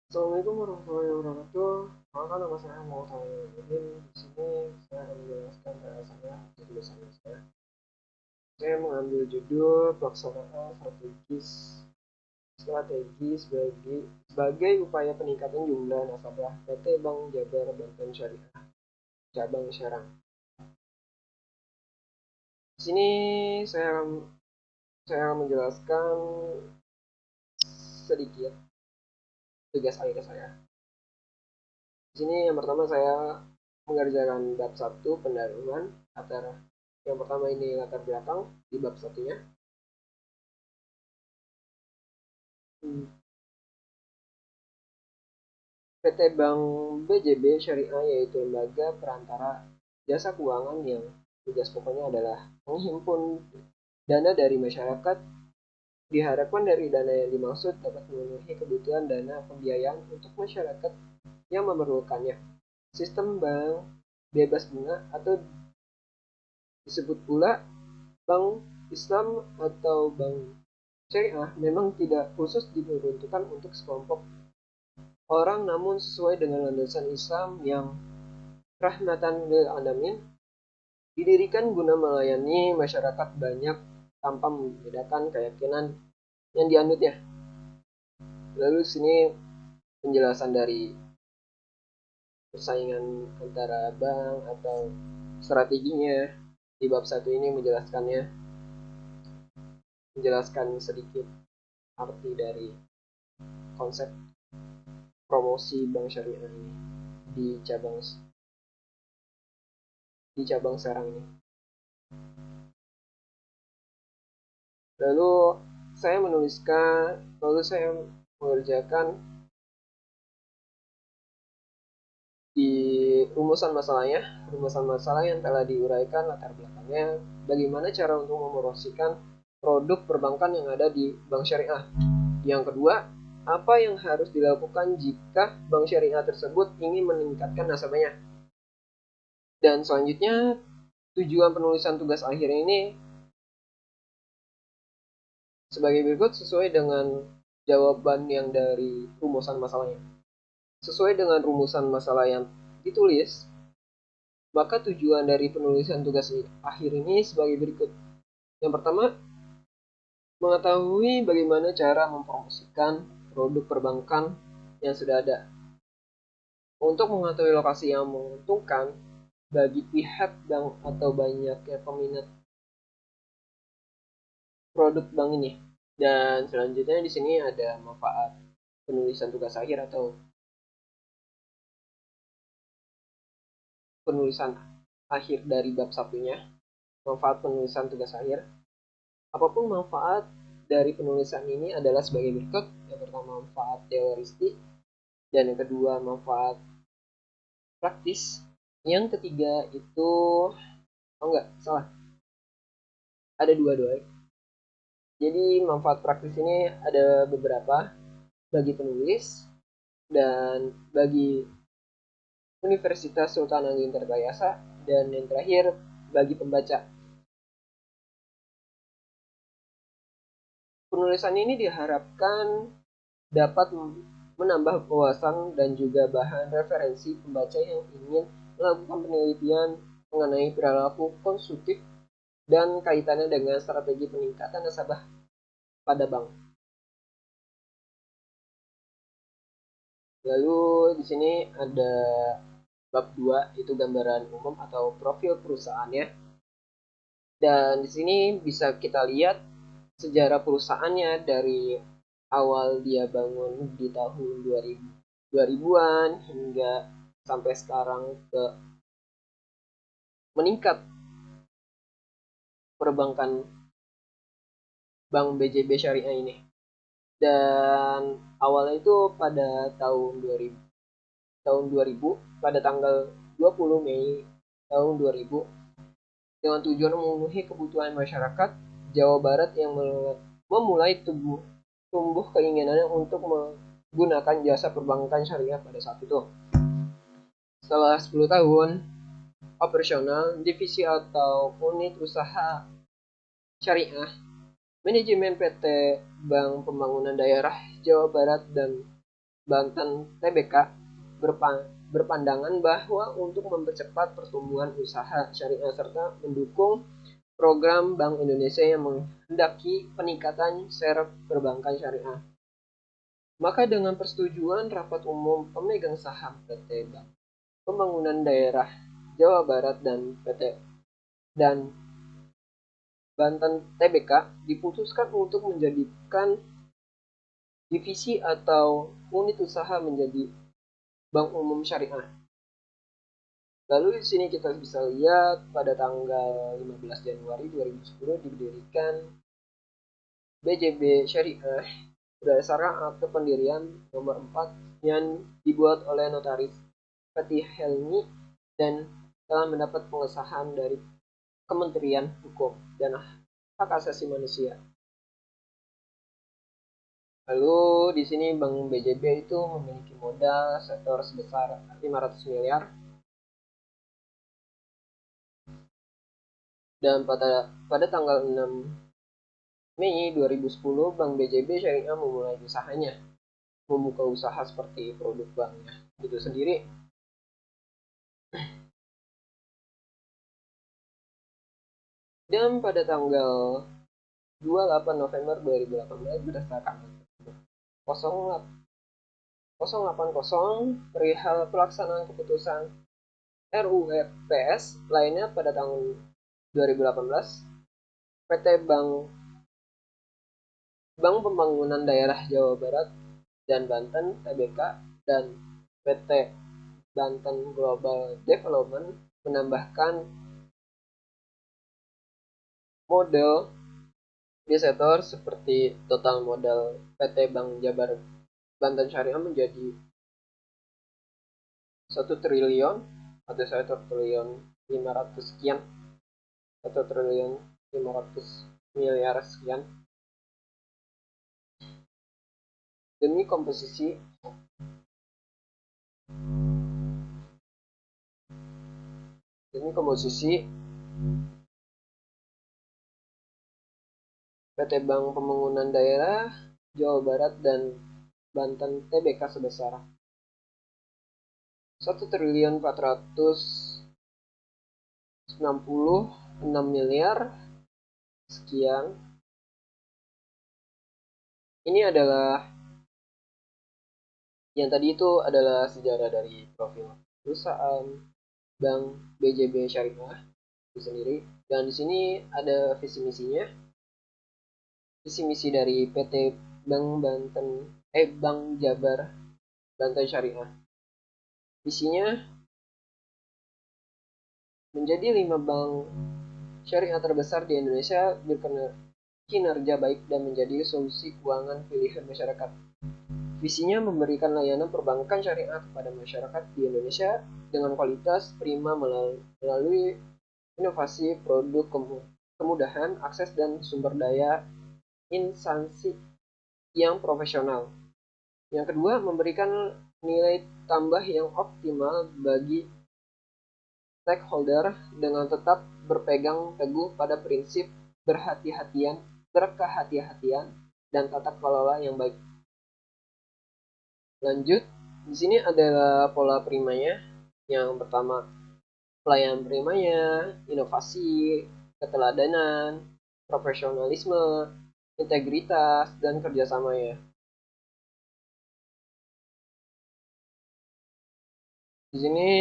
Assalamualaikum warahmatullahi wabarakatuh. Perkenalkan nama saya Muhammad Halil. Di sini saya akan menjelaskan cara saya untuk tulisan saya. Saya mengambil judul pelaksanaan strategi sebagai upaya peningkatan jumlah nasabah PT Bank Jabar Banten Syariah cabang Serang. Di sini saya akan menjelaskan sedikit tugas akhir saya. Di sini yang pertama saya mengerjakan bab 1 pendahuluan latar. Yang pertama ini latar belakang di bab satunya. PT Bank BJB Syariah yaitu lembaga perantara jasa keuangan yang tugas pokoknya adalah menghimpun dana dari masyarakat. Diharapkan dari dana yang dimaksud dapat memenuhi kebutuhan dana pembiayaan untuk masyarakat yang memerlukannya. Sistem bank bebas bunga atau disebut pula bank Islam atau bank syariah memang tidak khusus diperuntukkan untuk sekelompok orang, namun sesuai dengan landasan Islam yang rahmatan lil alamin, didirikan guna melayani masyarakat banyak tanpa membedakan keyakinan yang dianutnya. Lalu sini penjelasan dari persaingan antara bank atau strateginya di bab 1 ini menjelaskan sedikit arti dari konsep promosi bank syariah ini di cabang Serang ini. Lalu saya mengerjakan di rumusan masalah yang telah diuraikan latar belakangnya, bagaimana cara untuk mempromosikan produk perbankan yang ada di bank syariah. Yang kedua, apa yang harus dilakukan jika bank syariah tersebut ingin meningkatkan nasabahnya. Dan selanjutnya, tujuan penulisan tugas akhir ini sebagai berikut sesuai dengan jawaban yang dari rumusan masalahnya. Sesuai dengan rumusan masalah yang ditulis, maka tujuan dari penulisan tugas akhir ini sebagai berikut. Yang pertama, mengetahui bagaimana cara mempromosikan produk perbankan yang sudah ada. Untuk mengetahui lokasi yang menguntungkan bagi pihak bank atau banyaknya peminat produk bank ini. Dan selanjutnya di sini ada manfaat penulisan tugas akhir atau penulisan akhir dari bab satunya. Manfaat penulisan tugas akhir. Apapun manfaat dari penulisan ini adalah sebagai berikut. Yang pertama manfaat teoristik, dan yang kedua manfaat praktis. Yang ketiga itu ada dua. Jadi manfaat praktis ini ada beberapa bagi penulis dan bagi Universitas Sultan Agung Tirtayasa, dan yang terakhir bagi pembaca. Penulisan ini diharapkan dapat menambah wawasan dan juga bahan referensi pembaca yang ingin melakukan penelitian mengenai perilaku konsumtif dan kaitannya dengan strategi peningkatan nasabah pada bank. Lalu di sini ada bab 2, itu gambaran umum atau profil perusahaannya. Dan di sini bisa kita lihat sejarah perusahaannya dari awal dia bangun di tahun 2000-an hingga sampai sekarang ke meningkat perbankan Bank BJB Syariah ini. Dan awalnya itu pada tahun 2000 pada tanggal 20 Mei tahun 2000 dengan tujuan memenuhi kebutuhan masyarakat Jawa Barat yang memulai tumbuh keinginannya untuk menggunakan jasa perbankan syariah pada saat itu. Setelah 10 tahun operasional, divisi atau unit usaha syariah, manajemen PT Bank Pembangunan Daerah Jawa Barat dan Banten TBK berpandangan bahwa untuk mempercepat pertumbuhan usaha syariah serta mendukung program Bank Indonesia yang menghendaki peningkatan share perbankan syariah, maka dengan persetujuan rapat umum pemegang saham PT Bank Pembangunan Daerah Jawa Barat dan PT dan Banten TBK diputuskan untuk menjadikan divisi atau unit usaha menjadi Bank Umum Syariah. Lalu di sini kita bisa lihat pada tanggal 15 Januari 2010 didirikan BJB Syariah berdasarkan akte pendirian nomor 4 yang dibuat oleh notaris Fatih Helmi dan telah mendapat pengesahan dari Kementerian Hukum dan Hak Asasi Manusia. Lalu di sini Bank BJB itu memiliki modal setor sebesar 500 miliar. Dan pada tanggal 6 Mei 2010 Bank BJB Syariah memulai usahanya, membuka usaha seperti produk banknya itu sendiri. Dan pada tanggal 28 November 2018 berdasarkan 080 perihal pelaksanaan keputusan RUU-PS lainnya pada tahun 2018, PT Bank Pembangunan Daerah Jawa Barat dan Banten TBK dan PT Banten Global Development menambahkan model desetor seperti total modal PT Bank Jabar Banten Syariah menjadi 1 triliun atau 1 triliun 500 sekian, 1 triliun 500 miliar sekian demi komposisi PT Bank Pembangunan Daerah Jawa Barat dan Banten TBK sebesar 1 triliun 496 miliar sekian. Ini adalah yang tadi itu adalah sejarah dari profil perusahaan Bank BJB Syariah itu sendiri, dan di sini ada visi misinya. Visi misi dari PT Bank Jabar Banten Syariah. Visinya menjadi 5 bank syariah terbesar di Indonesia berkinerja baik dan menjadi solusi keuangan pilihan masyarakat. Visinya memberikan layanan perbankan syariah kepada masyarakat di Indonesia dengan kualitas prima melalui inovasi produk, kemudahan akses dan sumber daya instansi yang profesional. Yang kedua, memberikan nilai tambah yang optimal bagi stakeholder dengan tetap berpegang teguh pada prinsip berkehati-hatian dan tata kelola yang baik. Lanjut, di sini adalah pola primanya. Yang pertama, pelayanan primanya, inovasi, keteladanan, profesionalisme, integritas, dan kerjasamanya. Di sini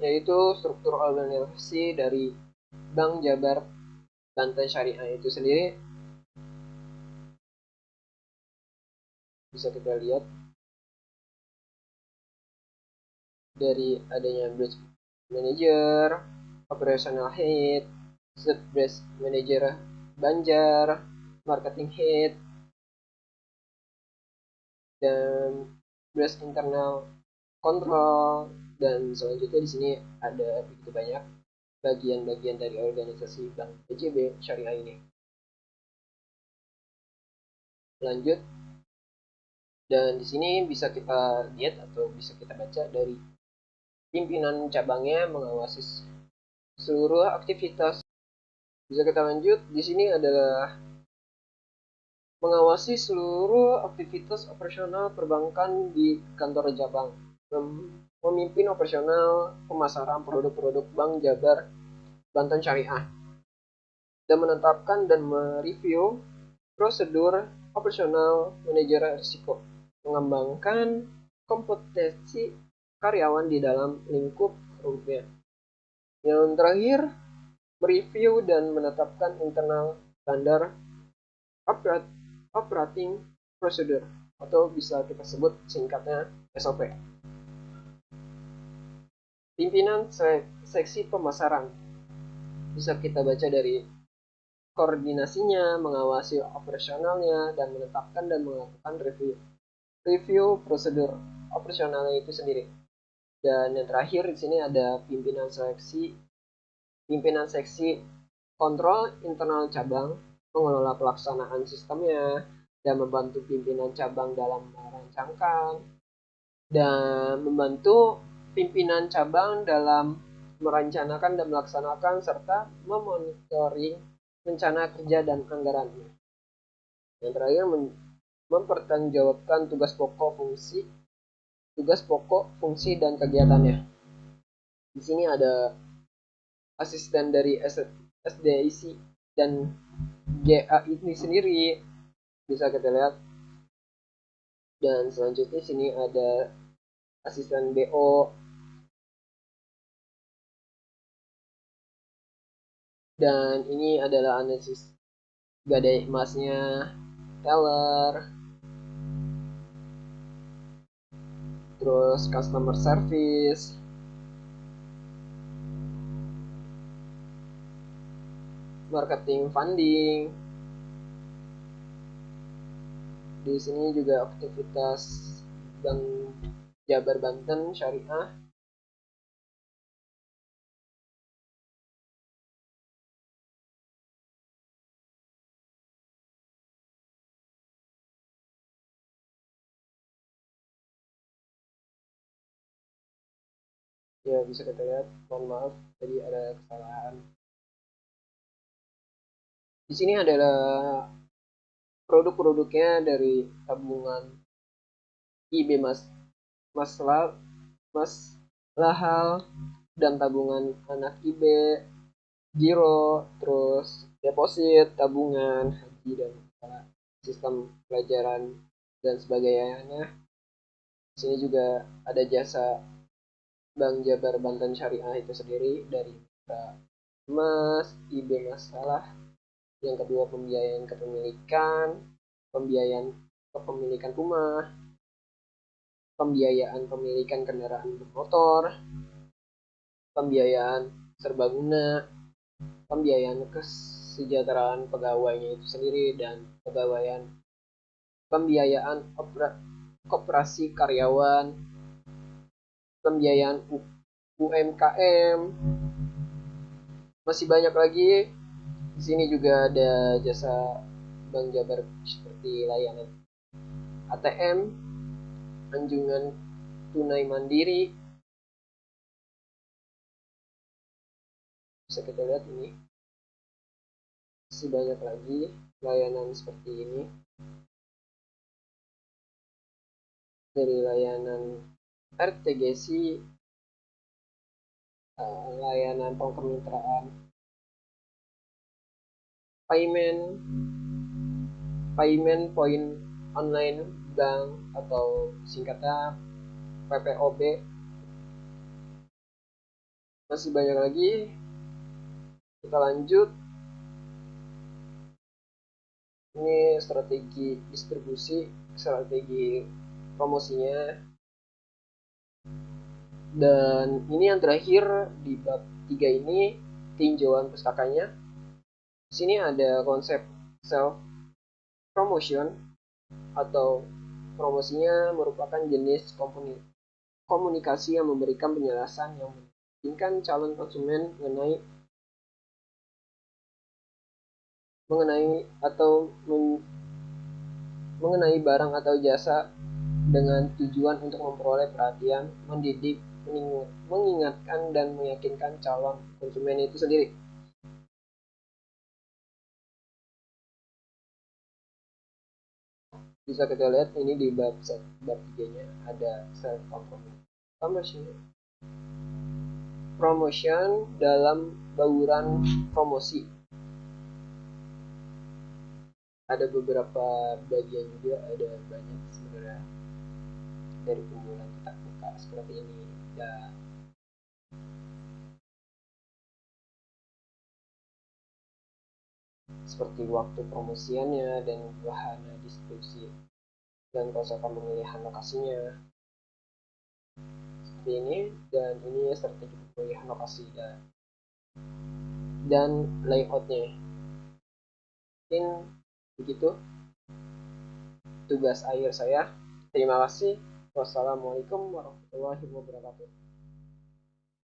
yaitu struktur organisasi dari Bank Jabar Banten Syariah itu sendiri bisa kita lihat dari adanya branch manager, operational head, sub branch manager Banjar, marketing head, dan branch internal kontrol, dan selanjutnya di sini ada begitu banyak bagian-bagian dari organisasi Bank BJB Syariah ini. Lanjut, dan di sini bisa kita lihat atau bisa kita baca dari pimpinan cabangnya mengawasi seluruh aktivitas. Bisa kita lanjut, di sini adalah mengawasi seluruh aktivitas operasional perbankan di kantor cabang, memimpin operasional pemasaran produk-produk Bank Jabar Banten Syariah, dan menetapkan dan mereview prosedur operasional manajer risiko, mengembangkan kompetensi karyawan di dalam lingkup firmnya. Yang terakhir, mereview dan menetapkan internal standar operating procedure, atau bisa kita sebut singkatnya SOP. Pimpinan seksi pemasaran bisa kita baca dari koordinasinya, mengawasi operasionalnya, dan menetapkan dan melakukan review prosedur operasionalnya itu sendiri. Dan yang terakhir di sini ada pimpinan seksi kontrol internal cabang, mengelola pelaksanaan sistemnya, dan membantu pimpinan cabang dalam merancangkan dan membantu pimpinan cabang dalam merencanakan dan melaksanakan serta memonitoring rencana kerja dan anggarannya. Yang terakhir, mempertanggungjawabkan tugas pokok, fungsi dan kegiatannya. Di sini ada asisten dari SDIC dan GA ini sendiri bisa kita lihat. Dan selanjutnya sini ada asisten BO, dan ini adalah analisis gadai emasnya, teller, terus customer service, marketing, funding. Di sini juga aktivitas Bank Jabar Banten Syariah. Ya, bisa kita lihat, mohon maaf tadi ada kesalahan. Di sini adalah produk-produknya dari tabungan IB Maslahal dan tabungan anak IB, giro, terus deposit, tabungan, haji, dan sistem pelajaran dan sebagainya. Di sini juga ada jasa Bank Jabar Banten Syariah itu sendiri dari emas, IB masalah. Yang kedua, pembiayaan kepemilikan, pembiayaan kepemilikan rumah, pembiayaan pemilikan kendaraan bermotor, pembiayaan serbaguna, pembiayaan kesejahteraan pegawainya itu sendiri, dan pembiayaan koperasi karyawan, pembiayaan UMKM, masih banyak lagi. Di sini juga ada jasa Bank Jabar seperti layanan ATM, anjungan tunai mandiri. Bisa kita lihat ini. Masih banyak lagi layanan seperti ini. Dari layanan RTGC, layanan pengkemitraan, payment point online bank atau singkatnya PPOB. Masih banyak lagi. Kita lanjut. Ini strategi distribusi, strategi promosinya. Dan ini yang terakhir di bab 3 ini, tinjauan pustakanya. Di sini ada konsep self promotion, atau promosinya merupakan jenis komunikasi yang memberikan penjelasan yang memungkinkan calon konsumen mengenai barang atau jasa dengan tujuan untuk memperoleh perhatian, mendidik, mengingatkan, dan meyakinkan calon konsumen itu sendiri. Bisa kita lihat ini di bab 3-nya ada self promotion. Promotion dalam bauran promosi. Ada beberapa bagian juga, ada banyak sebenarnya dari kumpulan kita buka seperti ini. Dan seperti waktu promosiannya dan wahana distribusi dan konsep pemilihan lokasinya seperti ini, dan ini strategi pemilihan lokasi dan layoutnya. Mungkin begitu tugas akhir saya. Terima kasih. Wassalamualaikum warahmatullahi wabarakatuh.